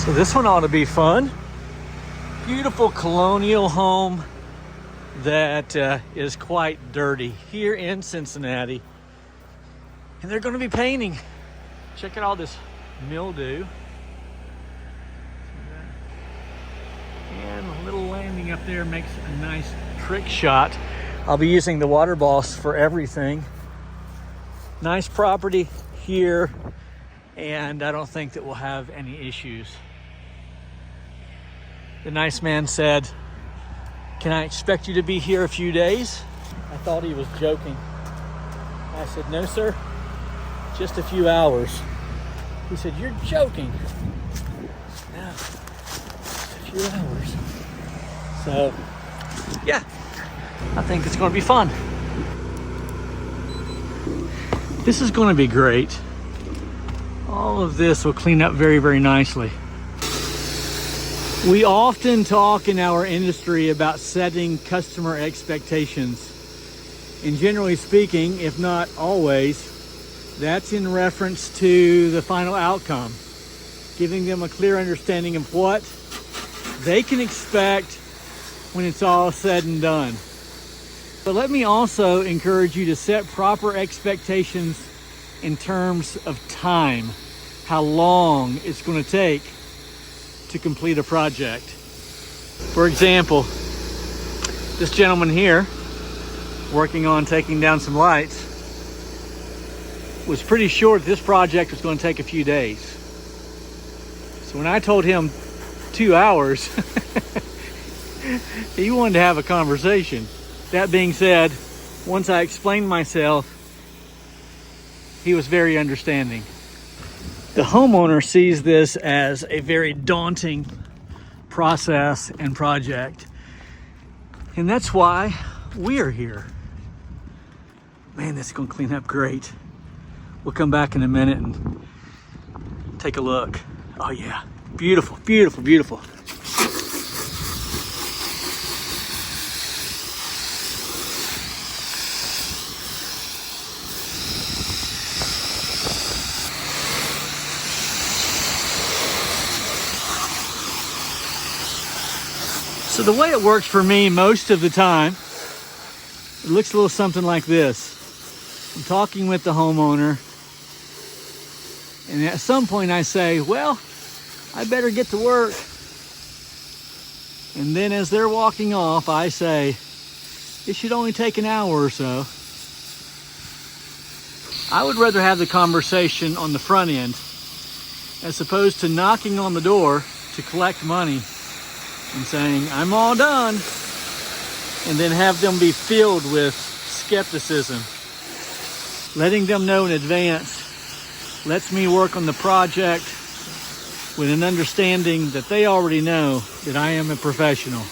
So this one ought to be fun. Beautiful colonial home that is quite dirty here in Cincinnati. And they're going to be painting. Check out all this mildew. And a little landing up there makes a nice trick shot. I'll be using the water boss for everything. Nice property here, and I don't think that we'll have any issues. The nice man said, "Can I expect you to be here a few days?" I thought he was joking. I said, "No, sir, just a few hours." He said, "You're joking." No, just a few hours. So, yeah, I think it's going to be fun. This is going to be great. All of this will clean up very, very nicely. We often talk in our industry about setting customer expectations. And generally speaking, if not always, that's in reference to the final outcome, giving them a clear understanding of what they can expect when it's all said and done. But let me also encourage you to set proper expectations in terms of time, how long it's going to take to complete a project. For example, this gentleman here working on taking down some lights was pretty sure this project was going to take a few days. So when I told him 2 hours, he wanted to have a conversation. That being said, once I explained myself, he was very understanding. The homeowner sees this as a very daunting process and project. And that's why we're here. Man, this is going to clean up great. We'll come back in a minute and take a look. Oh yeah, beautiful, beautiful, beautiful. So the way it works for me most of the time, it looks a little something like this. I'm talking with the homeowner, and at some point I say, well, I better get to work. And then as they're walking off, I say, it should only take an hour or so. I would rather have the conversation on the front end as opposed to knocking on the door to collect money and saying, I'm all done, and then have them be filled with skepticism. Letting them know in advance lets me work on the project with an understanding that they already know that I am a professional.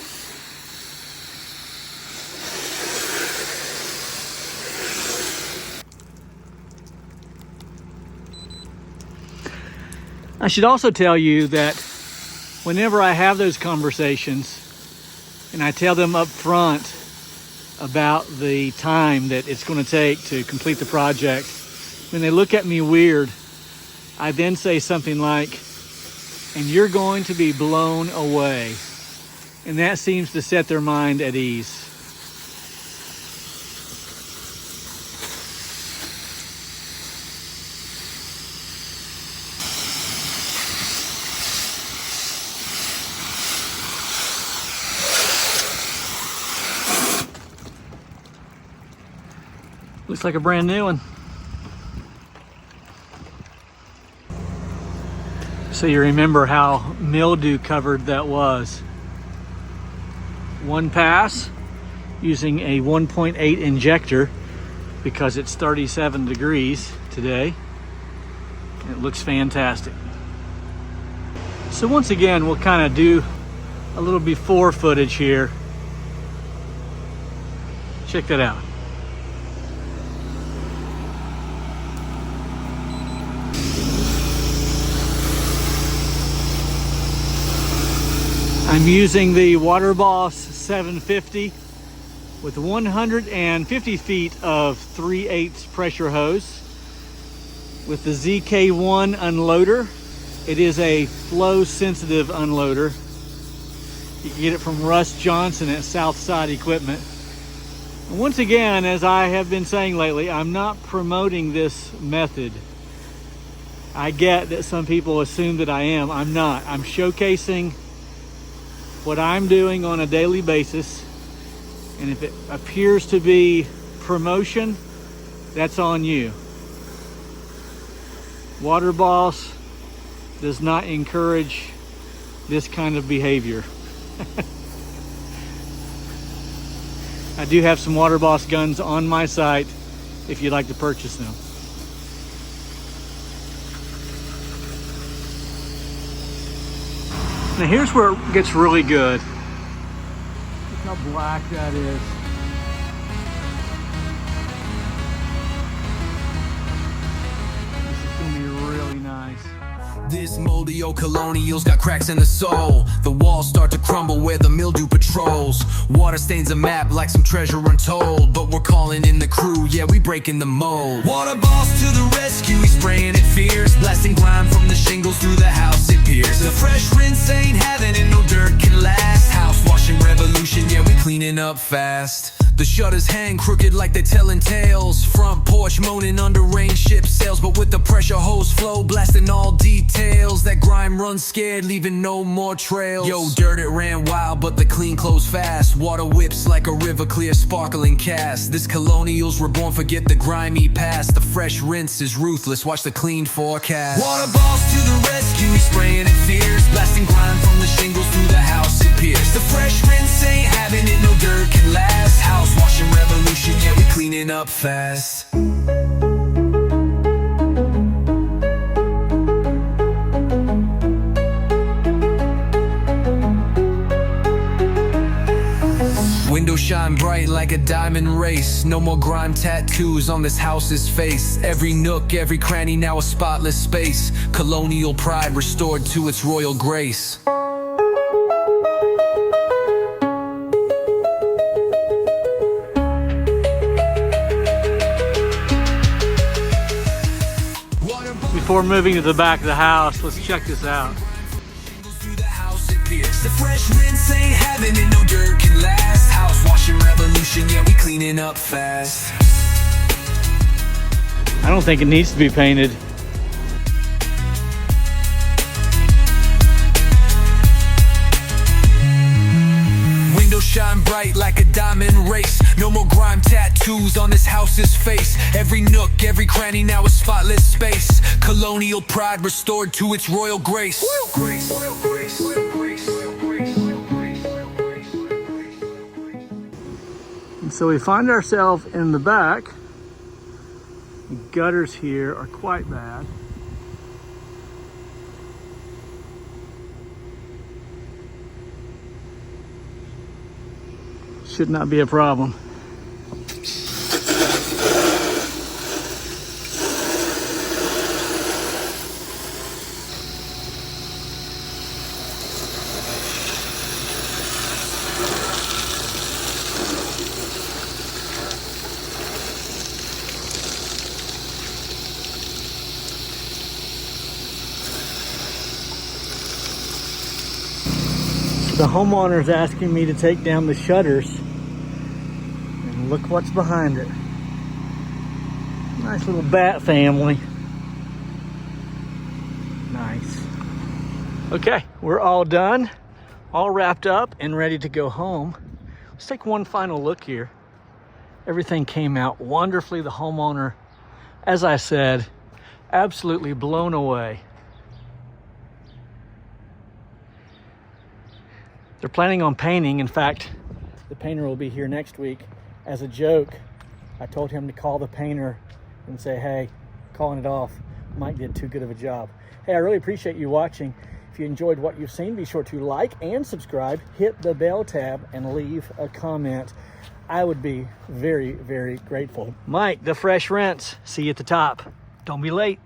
I should also tell you that whenever I have those conversations and I tell them up front about the time that it's going to take to complete the project, when they look at me weird, I then say something like, and you're going to be blown away. And that seems to set their mind at ease. Looks like a brand new one. So you remember how mildew covered that was. One pass using a 1.8 injector because it's 37 degrees today. And it looks fantastic. So once again, we'll kind of do a little before footage here. Check that out. I'm using the Water Boss 750 with 150 feet of 3/8 pressure hose with the ZK1 unloader It is a flow sensitive unloader. You can get it from Russ Johnson at Southside Equipment. And once again, as I have been saying lately, I'm not promoting this method. I get that some people assume that I am. I'm not. I'm showcasing what I'm doing on a daily basis. And if it appears to be promotion, that's on you. Water Boss does not encourage this kind of behavior. I do have some Water Boss guns on my site if you'd like to purchase them. Now here's where it gets really good. Look how black that is. This is gonna be really nice. This moldy old Colonial's got cracks in the sole. The walls start to crumble where the mildew patrols. Water stains a map like some treasure untold. But we're calling in the crew, yeah, we breaking the mold. Water Boss to the rescue, he's spraying it fierce. Blasting grime from the shingles through the house it pierces. The fresh rinse ain't having it, no dirt can last. House washing revolution, yeah, we cleaning up fast. The shutters hang crooked like they're telling tales. Front porch moaning under rain, ship sails. But with the pressure hose flow, blasting all details. That grime runs scared, leaving no more trails. Yo, dirt it ran wild, but the clean clothes fast. Water whips like a river clear, sparkling cast. This Colonials were born, forget the grimy past. The fresh rinse is ruthless, watch the clean forecast. Water Boss to the rescue, he's spraying it fierce. Blasting grime from the shingles through the house it pierces. The fresh rinse ain't having it, no dirt can last. House washing revolution, yeah, we cleaning up fast. Windows shine bright like a diamond race. No more grime tattoos on this house's face. Every nook, every cranny now a spotless space. Colonial pride restored to its royal grace. Before moving to the back of the house, let's check this out. The fresh rinse ain't having it, no dirt can last. House washing revolution, yeah, we cleaning up fast. I don't think it needs to be painted. Windows shine bright like a diamond race. No more grime tattoos on this house's face. Every nook, every cranny now a spotless space. Colonial pride restored to its royal grace. Royal grace, royal grace, royal grace, royal grace, royal grace, royal grace, royal grace, royal grace. And so we find ourselves in the back. The gutters here are quite bad. Should not be a problem. The homeowner is asking me to take down the shutters. And look what's behind it. Nice little bat family. Nice. Okay, we're all done, all wrapped up and ready to go home. Let's take one final look here. Everything came out wonderfully. The homeowner, as I said, absolutely blown away. They're planning on painting. In fact, the painter will be here next week. As a joke, I told him to call the painter and say, hey, calling it off. Mike did too good of a job. Hey, I really appreciate you watching. If you enjoyed what you've seen, be sure to like and subscribe, hit the bell tab, and leave a comment. I would be very, very grateful. Mike, the fresh rinse. See you at the top. Don't be late.